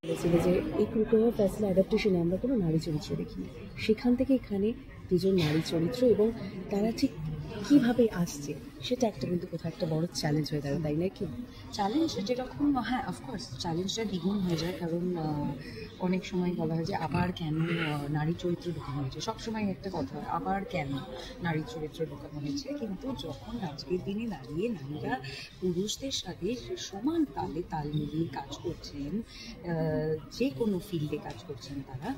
বলেছিল যে এই কুরকুমা ফ্যাসলা অ্যাডাপ্টেশনে আমরা কোনো নারী চরিত্র দেখিনি, সেখান থেকে এখানে দুজন নারী চরিত্র এবং তারা ঠিক কীভাবে আসছে সেটা একটা কিন্তু কোথাও একটা বড় চ্যালেঞ্জ হয়ে দাঁড়ায়, তাই না? কি চ্যালেঞ্জ যেরকম, হ্যাঁ অফকোর্স চ্যালেঞ্জটা দ্বিগুণ হয়ে যায়, কারণ অনেক সময় বলা হয় যে আবার কেন নারী চরিত্র ঢোকানো হয়েছে, সবসময় একটা কথা হয় আবার কেন নারী চরিত্র ঢোকানো হয়েছে। কিন্তু যখন আজকের দিনে দাঁড়িয়ে নারীরা পুরুষদের সাথে সমান তালে তাল মিলিয়ে কাজ করছেন, যে কোনো ফিল্ডে কাজ করছেন তারা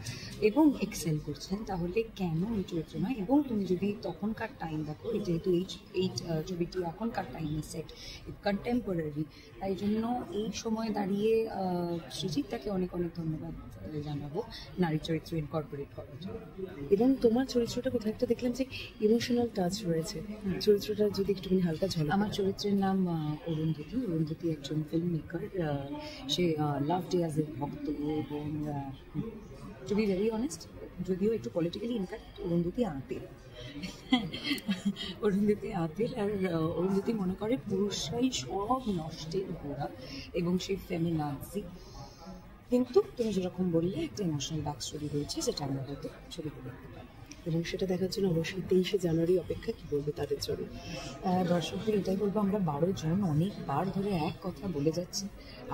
এবং এক্সেল করছেন, তাহলে কেন এই চরিত্র নয়? এবং তুমি যদি তখনকার টাইম দেখো, যেহেতু এই ছবিটি এখনকার টাইমে সেট, কন্টেম্পোরারি, তাই জন্য এই সময় দাঁড়িয়ে সৃজিতটাকে অনেক অনেক ধন্যবাদ জানাবো নারী চরিত্র ইনকর্পোরেট করার জন্য। এবং তোমার চরিত্রটা কোথাও একটা দেখলাম যে ইমোশনাল টাচ রয়েছে, চরিত্রটা যদি একটুখানি হালকা ঝলক। আমার চরিত্রের নাম অরুন্ধতী। অরুন্ধতী একজন ফিল্ম মেকার, সে লাভ ডেয়াজের ভক্ত এবং টু বি ভেরি অনেস্ট, যদিও একটু পলিটিক্যালি ইনফ্যাক্ট অরুন্ধতী আঁতেল। অরুন্ধতী আঁতেল, আর অরুন্ধতী মনে করে পুরুষরাই সব নষ্টের গোড়া এবং সে ফেমিনাজি। কিন্তু তুমি যেরকম বললে একটা ইমোশনাল ব্যাক স্টোরি রয়েছে, যেটা আমরা হয়তো ছবিতে দেখতে পাই। এবং সেটা দেখার জন্য অবশ্যই 23শে জানুয়ারি অপেক্ষা। কি বলবো তাদের জন্য? দর্শকদের এটাই বলবো, আমরা 12 জন অনেকবার ধরে এক কথা বলে যাচ্ছি,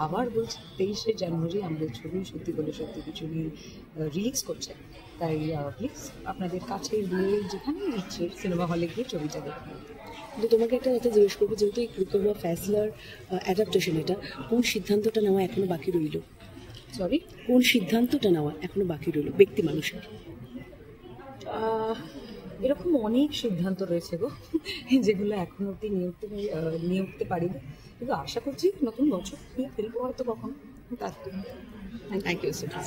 আবার বলছি 23শে জানুয়ারি আমাদের ছবি সত্যি বলে সত্যি কিছু নিয়ে রিলিজ করছে। তাই প্লিজ আপনাদের কাছের দিয়ে যেখানে ইচ্ছে সিনেমা হলে গিয়ে ছবিটা দেখুন। কিন্তু তোমাকে একটা কথা জিজ্ঞেস করবো, যেহেতু এই কুরকুমা ফ্যাসলার অ্যাডাপ্টেশন, এটা কোন সিদ্ধান্তটা নেওয়া এখনো বাকি রইল? সরি, কোন সিদ্ধান্তটা নেওয়া এখনো বাকি রইল ব্যক্তি মানুষের? এরকম অনেক সিদ্ধান্ত রয়েছে গো, যেগুলো এখন অব্দি নিয়ে উঠতে পারিনি, কিন্তু আশা করছি নতুন বছর নিয়ে ফেলবো হয়তো কখনো। Thank you so much.